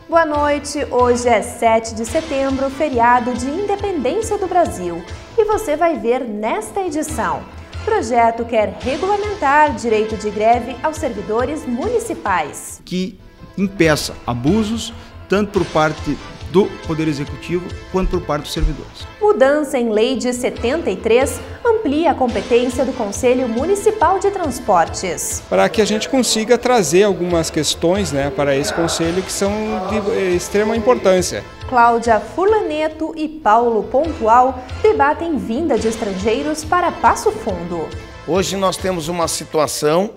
Boa noite, hoje é 7 de setembro, feriado de Independência do Brasil. E você vai ver nesta edição. O projeto quer regulamentar direito de greve aos servidores municipais. Que impeça abusos, tanto por parte do Poder Executivo quanto por parte dos servidores. Mudança em Lei de 73 amplia a competência do Conselho Municipal de Transportes. Para que a gente consiga trazer algumas questões, para esse conselho que são de extrema importância. Cláudia Furlaneto e Paulo Pontual debatem vinda de estrangeiros para Passo Fundo. Hoje nós temos uma situação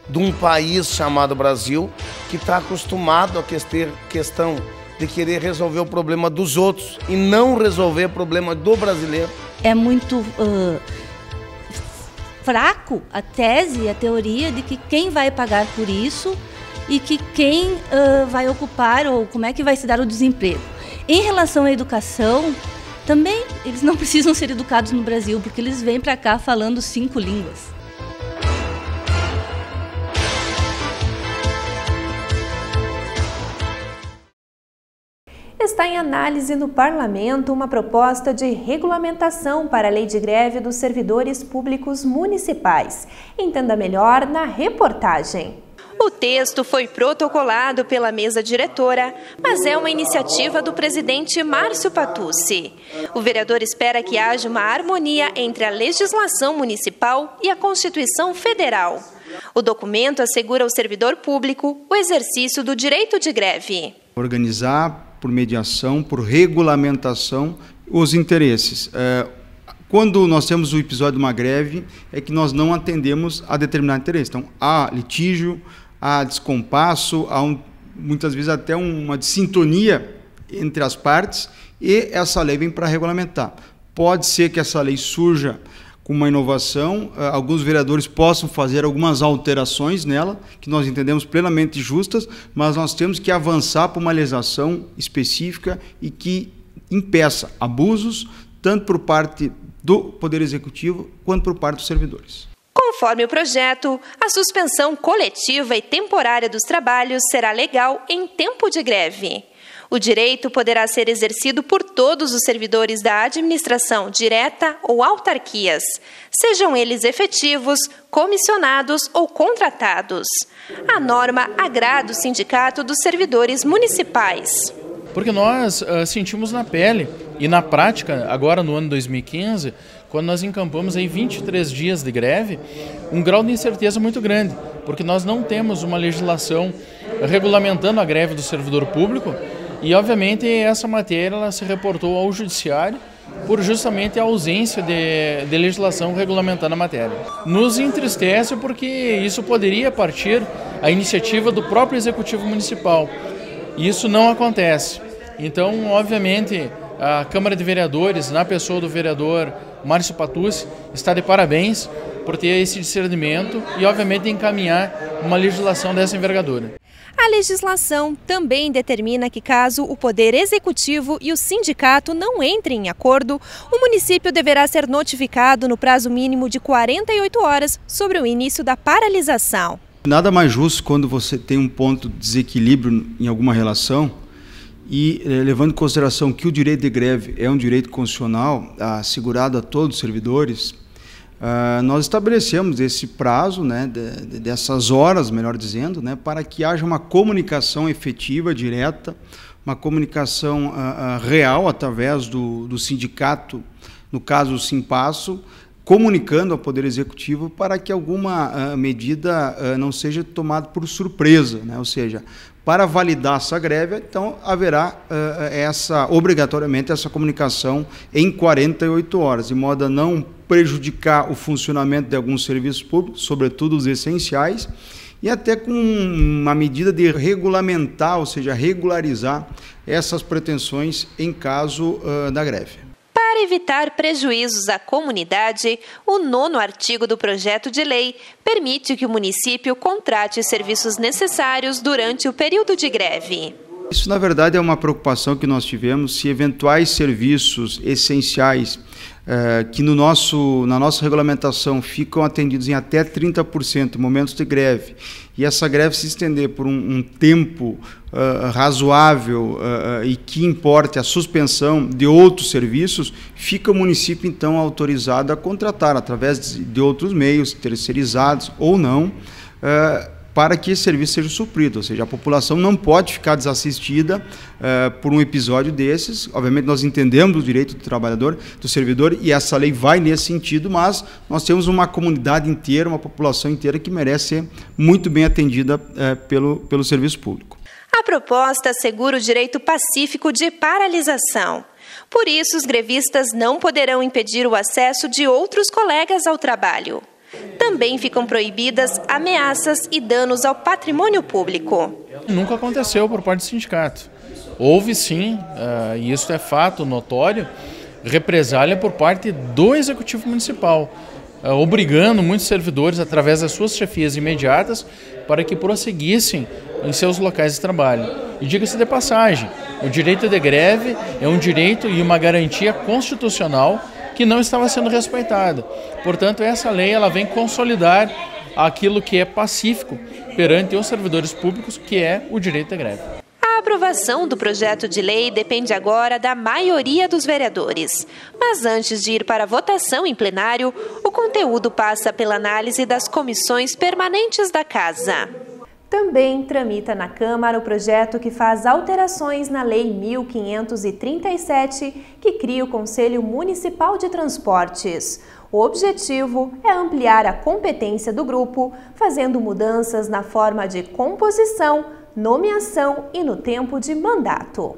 de um país chamado Brasil que está acostumado a questão de querer resolver o problema dos outros e não resolver o problema do brasileiro. É muito fraco a tese, a teoria de que quem vai pagar por isso e que quem vai ocupar ou como é que vai se dar o desemprego. Em relação à educação, também eles não precisam ser educados no Brasil, porque eles vêm para cá falando 5 línguas. Está em análise no Parlamento uma proposta de regulamentação para a lei de greve dos servidores públicos municipais. Entenda melhor na reportagem. O texto foi protocolado pela mesa diretora, mas é uma iniciativa do presidente Márcio Patucci. O vereador espera que haja uma harmonia entre a legislação municipal e a Constituição Federal. O documento assegura ao servidor público o exercício do direito de greve. Organizar por mediação, por regulamentação, os interesses. Quando nós temos o episódio de uma greve, é que nós não atendemos a determinado interesse. Então, há litígio, há descompasso, há muitas vezes até uma sintonia entre as partes, e essa lei vem para regulamentar. Pode ser que essa lei surja com uma inovação, alguns vereadores possam fazer algumas alterações nela, que nós entendemos plenamente justas, mas nós temos que avançar para uma legislação específica e que impeça abusos, tanto por parte do Poder Executivo quanto por parte dos servidores. Conforme o projeto, a suspensão coletiva e temporária dos trabalhos será legal em tempo de greve. O direito poderá ser exercido por todos os servidores da administração direta ou autarquias, sejam eles efetivos, comissionados ou contratados. A norma agrada o Sindicato dos Servidores Municipais. Porque nós sentimos na pele e na prática, agora no ano 2015, quando nós encampamos aí 23 dias de greve, um grau de incerteza muito grande, porque nós não temos uma legislação regulamentando a greve do servidor público. E, obviamente, essa matéria ela se reportou ao Judiciário por justamente a ausência de legislação regulamentando a matéria. Nos entristece porque isso poderia partir a iniciativa do próprio Executivo Municipal. Isso não acontece. Então, obviamente, a Câmara de Vereadores, na pessoa do vereador Márcio Patucci, está de parabéns por ter esse discernimento e, obviamente, encaminhar uma legislação dessa envergadura. A legislação também determina que, caso o Poder Executivo e o sindicato não entrem em acordo, o município deverá ser notificado no prazo mínimo de 48 horas sobre o início da paralisação. Nada mais justo quando você tem um ponto de desequilíbrio em alguma relação e, levando em consideração que o direito de greve é um direito constitucional assegurado a todos os servidores, nós estabelecemos esse prazo, dessas horas, melhor dizendo, para que haja uma comunicação efetiva, direta, uma comunicação real através do sindicato, no caso o Simpasso, comunicando ao Poder Executivo para que alguma medida não seja tomada por surpresa, ou seja, para validar essa greve, então haverá obrigatoriamente essa comunicação em 48 horas, de modo a não prejudicar o funcionamento de alguns serviços públicos, sobretudo os essenciais, e até com uma medida de regulamentar, ou seja, regularizar essas pretensões em caso da greve. Para evitar prejuízos à comunidade, o 9º artigo do projeto de lei permite que o município contrate serviços necessários durante o período de greve. Isso, na verdade, é uma preocupação que nós tivemos, se eventuais serviços essenciais que na nossa regulamentação ficam atendidos em até 30% em momentos de greve, e essa greve se estender por um tempo razoável e que importe a suspensão de outros serviços, fica o município, então, autorizado a contratar, através de outros meios, terceirizados ou não, para que esse serviço seja suprido, ou seja, a população não pode ficar desassistida por um episódio desses. Obviamente nós entendemos o direito do trabalhador, do servidor, e essa lei vai nesse sentido, mas nós temos uma comunidade inteira, uma população inteira que merece ser muito bem atendida pelo serviço público. A proposta assegura o direito pacífico de paralisação. Por isso, os grevistas não poderão impedir o acesso de outros colegas ao trabalho. Também ficam proibidas ameaças e danos ao patrimônio público. Nunca aconteceu por parte do sindicato. Houve sim, e isso é fato notório, represália por parte do Executivo Municipal, obrigando muitos servidores, através das suas chefias imediatas, para que prosseguissem em seus locais de trabalho. E diga-se de passagem, o direito de greve é um direito e uma garantia constitucional que não estava sendo respeitada. Portanto, essa lei ela vem consolidar aquilo que é pacífico perante os servidores públicos, que é o direito de greve. A aprovação do projeto de lei depende agora da maioria dos vereadores. Mas antes de ir para a votação em plenário, o conteúdo passa pela análise das comissões permanentes da Casa. Também tramita na Câmara o projeto que faz alterações na Lei 1537, que cria o Conselho Municipal de Transportes. O objetivo é ampliar a competência do grupo, fazendo mudanças na forma de composição, nomeação e no tempo de mandato.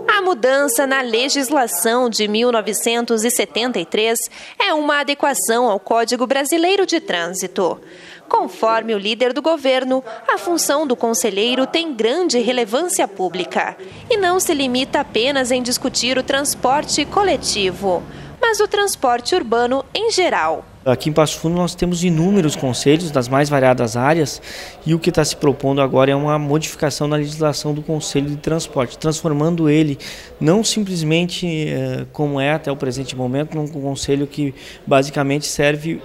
A mudança na legislação de 1973 é uma adequação ao Código Brasileiro de Trânsito. Conforme o líder do governo, a função do conselheiro tem grande relevância pública e não se limita apenas em discutir o transporte coletivo, mas o transporte urbano em geral. Aqui em Passo Fundo nós temos inúmeros conselhos das mais variadas áreas, e o que está se propondo agora é uma modificação na legislação do Conselho de Transporte, transformando ele não simplesmente como é até o presente momento, num conselho que basicamente serve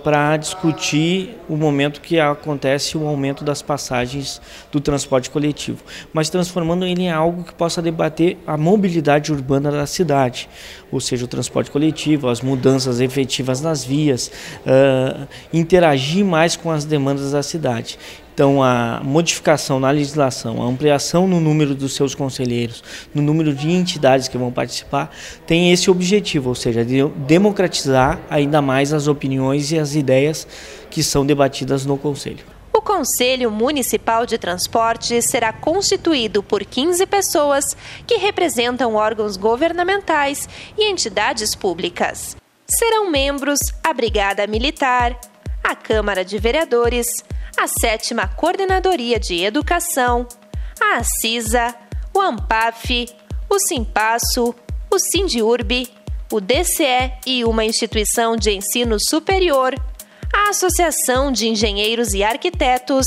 para discutir o momento que acontece o aumento das passagens do transporte coletivo, mas transformando ele em algo que possa debater a mobilidade urbana da cidade, ou seja, o transporte coletivo, as mudanças efetivas nas vias, interagir mais com as demandas da cidade. Então, a modificação na legislação, a ampliação no número dos seus conselheiros, no número de entidades que vão participar, tem esse objetivo, ou seja, de democratizar ainda mais as opiniões e as ideias que são debatidas no Conselho. O Conselho Municipal de Transporte será constituído por 15 pessoas que representam órgãos governamentais e entidades públicas. Serão membros a Brigada Militar, a Câmara de Vereadores, a 7ª Coordenadoria de Educação, a ACISA, o ANPAF, o SIMPASSO, o SINDIURB, o DCE e uma instituição de ensino superior, a Associação de Engenheiros e Arquitetos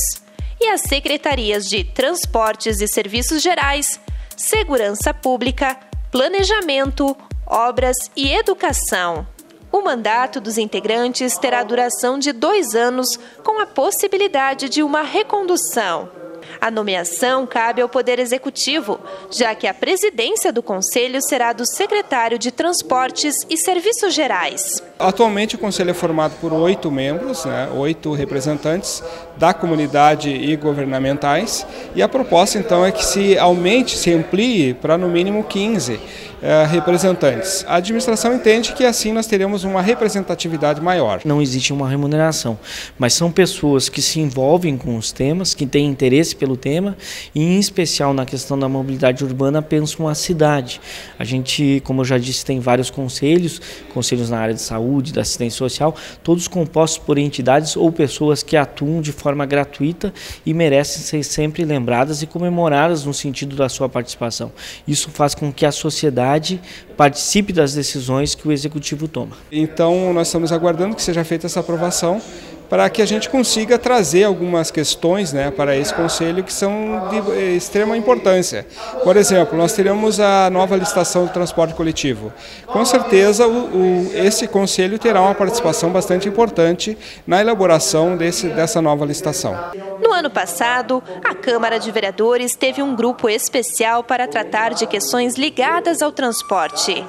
e as Secretarias de Transportes e Serviços Gerais, Segurança Pública, Planejamento, Obras e Educação. O mandato dos integrantes terá duração de 2 anos, com a possibilidade de uma recondução. A nomeação cabe ao Poder Executivo, já que a presidência do Conselho será do secretário de Transportes e Serviços Gerais. Atualmente o Conselho é formado por 8 membros, 8 representantes da comunidade e governamentais, e a proposta então é que se amplie para no mínimo 15 representantes. A administração entende que assim nós teremos uma representatividade maior. Não existe uma remuneração, mas são pessoas que se envolvem com os temas, que têm interesse pelo tema, e em especial na questão da mobilidade urbana pensam a cidade. A gente, como eu já disse, tem vários conselhos na área de saúde, da assistência social, todos compostos por entidades ou pessoas que atuam de forma gratuita e merecem ser sempre lembradas e comemoradas no sentido da sua participação. Isso faz com que a sociedade participe das decisões que o Executivo toma. Então nós estamos aguardando que seja feita essa aprovação para que a gente consiga trazer algumas questões, né, para esse conselho que são de extrema importância. Por exemplo, nós teremos a nova licitação do transporte coletivo. Com certeza, esse conselho terá uma participação bastante importante na elaboração dessa nova licitação. No ano passado, a Câmara de Vereadores teve um grupo especial para tratar de questões ligadas ao transporte.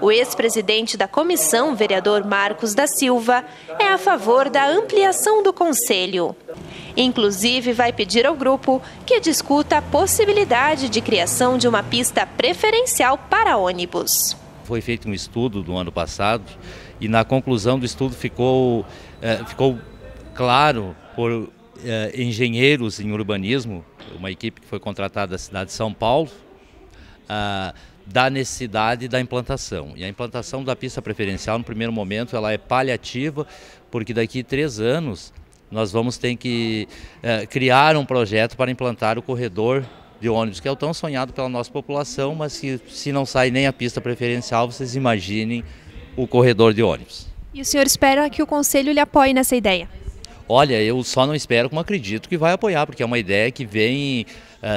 O ex-presidente da comissão, vereador Marcos da Silva, é a favor da ampliação do conselho. Inclusive, vai pedir ao grupo que discuta a possibilidade de criação de uma pista preferencial para ônibus. Foi feito um estudo no ano passado e na conclusão do estudo ficou claro por engenheiros em urbanismo, uma equipe que foi contratada da cidade de São Paulo, da necessidade da implantação. E a implantação da pista preferencial, no primeiro momento, ela é paliativa, porque daqui a 3 anos nós vamos ter que criar um projeto para implantar o corredor de ônibus, que é o tão sonhado pela nossa população, mas que se não sai nem a pista preferencial, vocês imaginem o corredor de ônibus. E o senhor espera que o Conselho lhe apoie nessa ideia? Olha, eu só não espero, como acredito que vai apoiar, porque é uma ideia que vem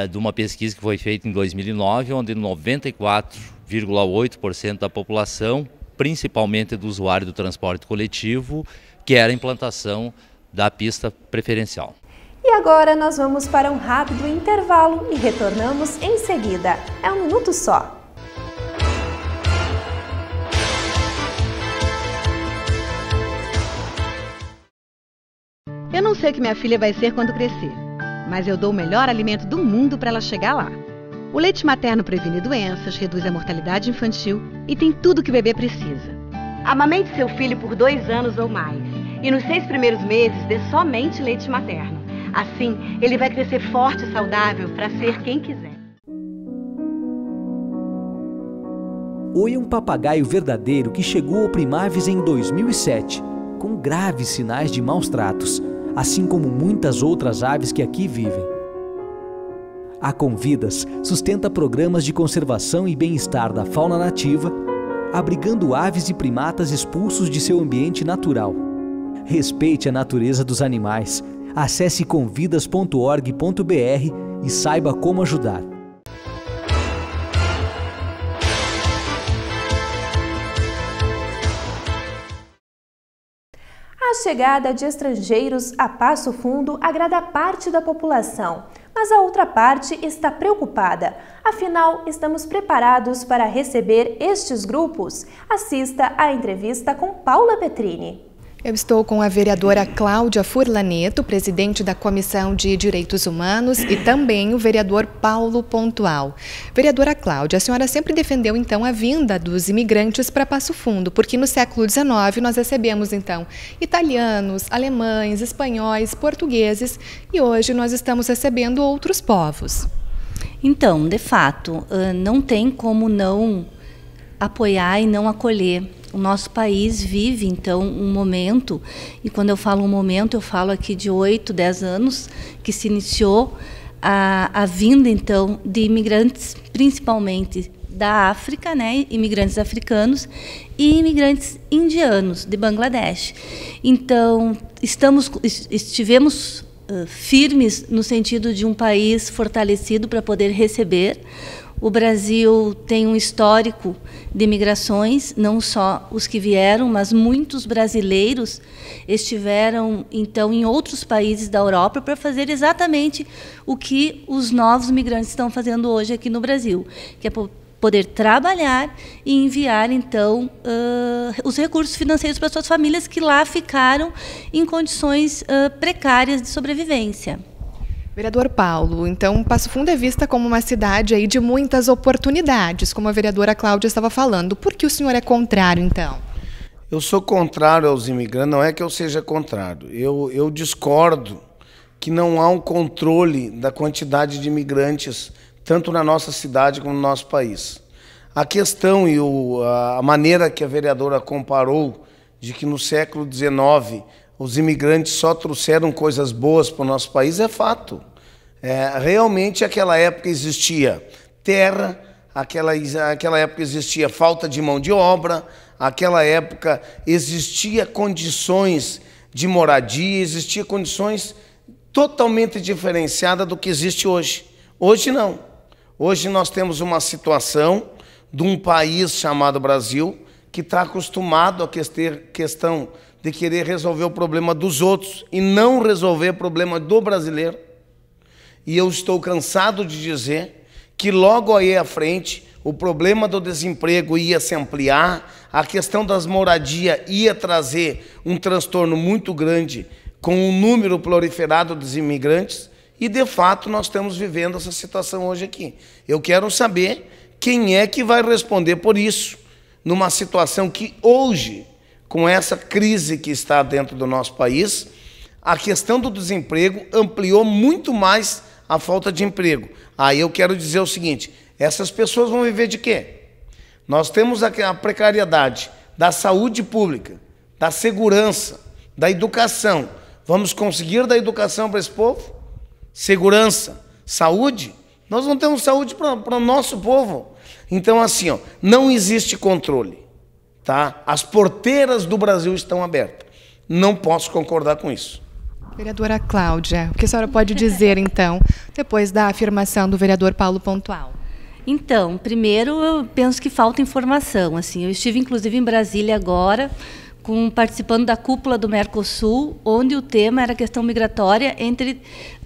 de uma pesquisa que foi feita em 2009, onde 94,8% da população, principalmente do usuário do transporte coletivo, quer a implantação da pista preferencial. E agora nós vamos para um rápido intervalo e retornamos em seguida. É 1 minuto só. Eu não sei o que minha filha vai ser quando crescer, mas eu dou o melhor alimento do mundo para ela chegar lá. O leite materno previne doenças, reduz a mortalidade infantil e tem tudo que o bebê precisa. Amamente seu filho por 2 anos ou mais e nos 6 primeiros meses dê somente leite materno. Assim, ele vai crescer forte e saudável para ser quem quiser. Oi é um papagaio verdadeiro que chegou ao Primaves em 2007, com graves sinais de maus tratos, assim como muitas outras aves que aqui vivem. A Convidas sustenta programas de conservação e bem-estar da fauna nativa, abrigando aves e primatas expulsos de seu ambiente natural. Respeite a natureza dos animais. Acesse convidas.org.br e saiba como ajudar. A chegada de estrangeiros a Passo Fundo agrada parte da população, mas a outra parte está preocupada. Afinal, estamos preparados para receber estes grupos? Assista à entrevista com Paula Petrini. Eu estou com a vereadora Cláudia Furlaneto, presidente da Comissão de Direitos Humanos, e também o vereador Paulo Pontual. Vereadora Cláudia, a senhora sempre defendeu, então, a vinda dos imigrantes para Passo Fundo, porque no século XIX nós recebemos, então, italianos, alemães, espanhóis, portugueses, e hoje nós estamos recebendo outros povos. Então, de fato, não tem como não apoiar e não acolher. O nosso país vive, então, um momento, e quando eu falo um momento, eu falo aqui de 8, 10 anos, que se iniciou a vinda, então, de imigrantes, principalmente da África, né, imigrantes africanos e imigrantes indianos, de Bangladesh. Então, estivemos firmes no sentido de um país fortalecido para poder receber. O Brasil tem um histórico de imigrações, não só os que vieram, mas muitos brasileiros estiveram, então, em outros países da Europa para fazer exatamente o que os novos imigrantes estão fazendo hoje aqui no Brasil, que é poder trabalhar e enviar, então, os recursos financeiros para suas famílias que lá ficaram em condições precárias de sobrevivência. Vereador Paulo, então Passo Fundo é vista como uma cidade aí de muitas oportunidades, como a vereadora Cláudia estava falando. Por que o senhor é contrário, então? Eu sou contrário aos imigrantes, não é que eu seja contrário. Eu discordo que não há um controle da quantidade de imigrantes, tanto na nossa cidade como no nosso país. A questão e a maneira que a vereadora comparou de que no século XIX os imigrantes só trouxeram coisas boas para o nosso país é fato. Realmente, naquela época existia terra, naquela época existia falta de mão de obra, naquela época existia condições de moradia, existiam condições totalmente diferenciadas do que existe hoje. Hoje não. Hoje nós temos uma situação de um país chamado Brasil que está acostumado a ter questão de querer resolver o problema dos outros e não resolver o problema do brasileiro. E eu estou cansado de dizer que logo aí à frente o problema do desemprego ia se ampliar, a questão das moradias ia trazer um transtorno muito grande com um número proliferado dos imigrantes e, de fato, nós estamos vivendo essa situação hoje aqui. Eu quero saber quem é que vai responder por isso, numa situação que hoje, com essa crise que está dentro do nosso país, a questão do desemprego ampliou muito mais a falta de emprego. Aí eu quero dizer o seguinte, essas pessoas vão viver de quê? Nós temos a precariedade da saúde pública, da segurança, da educação. Vamos conseguir dar educação para esse povo? Segurança, saúde? Nós não temos saúde para o nosso povo. Então, assim, ó, não existe controle. Tá? As porteiras do Brasil estão abertas. Não posso concordar com isso. Vereadora Cláudia, o que a senhora pode dizer, então, depois da afirmação do vereador Paulo Pontual? Então, primeiro, eu penso que falta informação. Assim, eu estive, inclusive, em Brasília agora, participando da cúpula do Mercosul, onde o tema era a questão migratória entre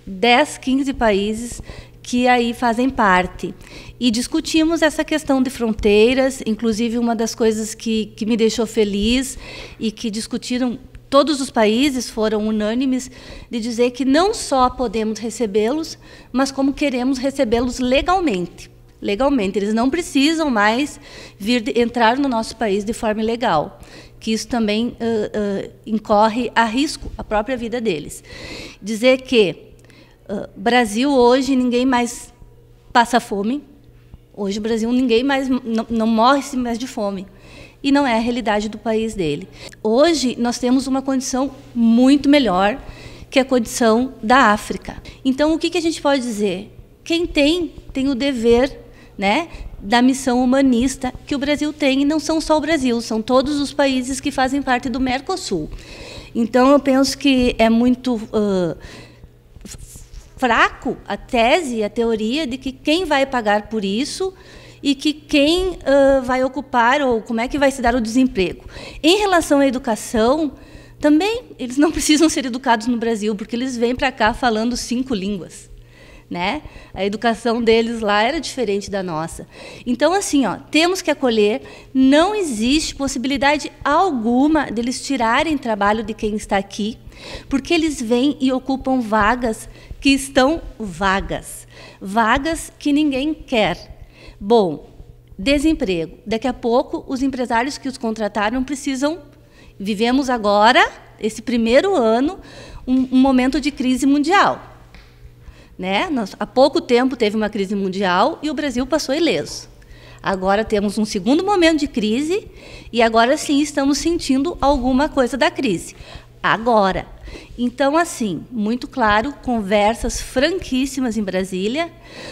10, 15 países que aí fazem parte. E discutimos essa questão de fronteiras, inclusive uma das coisas que me deixou feliz e que discutiram, todos os países foram unânimes, de dizer que não só podemos recebê-los, mas como queremos recebê-los legalmente. Legalmente, eles não precisam mais entrar no nosso país de forma ilegal, que isso também incorre a risco a própria vida deles. Dizer que Brasil hoje ninguém mais passa fome, hoje o Brasil ninguém mais não morre mais de fome, e não é a realidade do país dele. Hoje nós temos uma condição muito melhor que a condição da África. Então o que a gente pode dizer? Quem tem o dever, né, da missão humanista que o Brasil tem, e não são só o Brasil, são todos os países que fazem parte do Mercosul. Então eu penso que é muito fraco a tese, a teoria de que quem vai pagar por isso e que quem vai ocupar, ou como é que vai se dar o desemprego. Em relação à educação, também eles não precisam ser educados no Brasil, porque eles vêm para cá falando 5 línguas. Né? A educação deles lá era diferente da nossa. Então, assim, ó, temos que acolher, não existe possibilidade alguma deles tirarem trabalho de quem está aqui, porque eles vêm e ocupam vagas que estão vagas, vagas que ninguém quer. Bom, desemprego. Daqui a pouco, os empresários que os contrataram precisam... Vivemos agora, esse primeiro ano, um momento de crise mundial. Né? Há pouco tempo teve uma crise mundial e o Brasil passou ileso. Agora temos um segundo momento de crise e agora sim estamos sentindo alguma coisa da crise. Agora. Então, assim, muito claro, conversas franquíssimas em Brasília.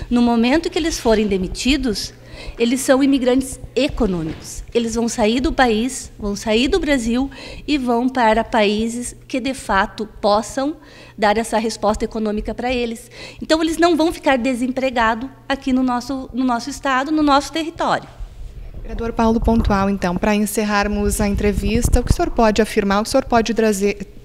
No momento que eles forem demitidos, eles são imigrantes econômicos. Eles vão sair do país, vão sair do Brasil e vão para países que, de fato, possam dar essa resposta econômica para eles. Então, eles não vão ficar desempregados aqui no nosso estado, no nosso território. Vereador Paulo Pontual, então, para encerrarmos a entrevista, o que o senhor pode afirmar, o que o senhor pode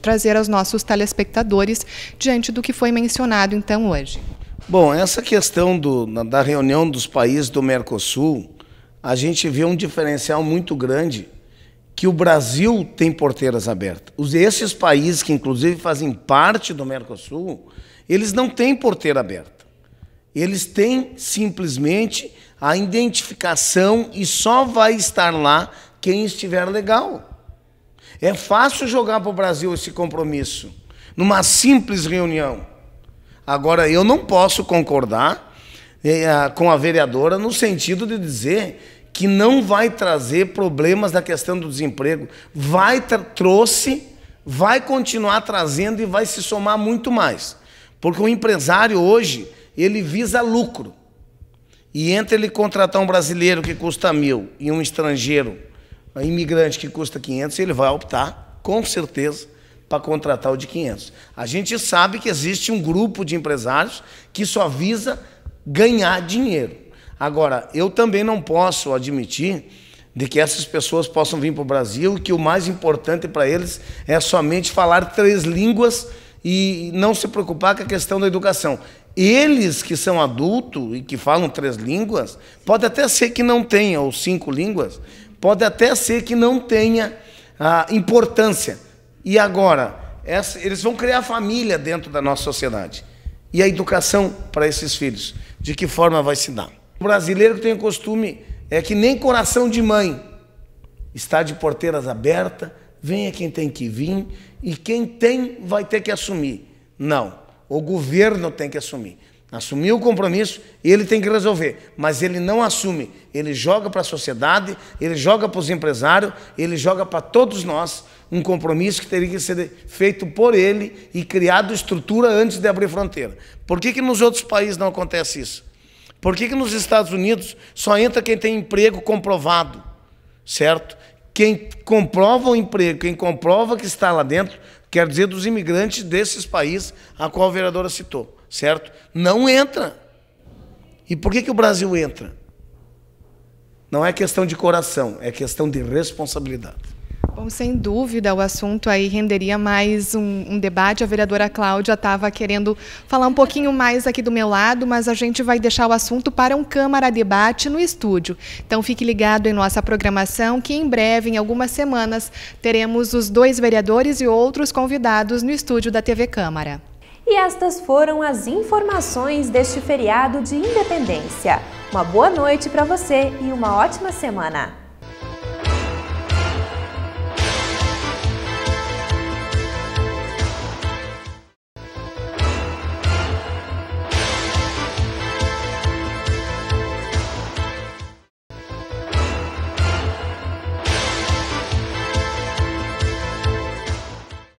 trazer aos nossos telespectadores diante do que foi mencionado, então, hoje? Bom, essa questão da reunião dos países do Mercosul, a gente vê um diferencial muito grande, que o Brasil tem porteiras abertas. Esses países que, inclusive, fazem parte do Mercosul, eles não têm porteira aberta. Eles têm, simplesmente, a identificação e só vai estar lá quem estiver legal. É fácil jogar para o Brasil esse compromisso, numa simples reunião. Agora, eu não posso concordar com a vereadora no sentido de dizer que não vai trazer problemas da questão do desemprego. Trouxe, vai continuar trazendo e vai se somar muito mais. Porque o empresário hoje, ele visa lucro. E entre ele contratar um brasileiro que custa 1.000 e um estrangeiro, um imigrante que custa 500, ele vai optar, com certeza, para contratar o de 500. A gente sabe que existe um grupo de empresários que só visa ganhar dinheiro. Agora, eu também não posso admitir de que essas pessoas possam vir para o Brasil e que o mais importante para eles é somente falar 3 línguas e não se preocupar com a questão da educação. Eles que são adultos e que falam 3 línguas, pode até ser que não tenha, ou 5 línguas, pode até ser que não tenha importância. E agora, eles vão criar família dentro da nossa sociedade. E a educação para esses filhos, de que forma vai se dar? O brasileiro que tem o costume, é que nem coração de mãe, está de porteiras abertas, venha quem tem que vir, e quem tem vai ter que assumir. Não, o governo tem que assumir. Assumir o compromisso, ele tem que resolver, mas ele não assume. Ele joga para a sociedade, ele joga para os empresários, ele joga para todos nós um compromisso que teria que ser feito por ele e criado estrutura antes de abrir fronteira. Por que nos outros países não acontece isso? Por que nos Estados Unidos só entra quem tem emprego comprovado, certo? Quem comprova o emprego, quem comprova que está lá dentro, quer dizer dos imigrantes desses países a qual a vereadora citou, certo? Não entra. E por que o Brasil entra? Não é questão de coração, é questão de responsabilidade. Bom, sem dúvida, o assunto aí renderia mais um debate. A vereadora Cláudia estava querendo falar um pouquinho mais aqui do meu lado, mas a gente vai deixar o assunto para um Câmara Debate no estúdio. Então fique ligado em nossa programação, que em breve, em algumas semanas, teremos os 2 vereadores e outros convidados no estúdio da TV Câmara. E estas foram as informações deste feriado de Independência. Uma boa noite para você e uma ótima semana.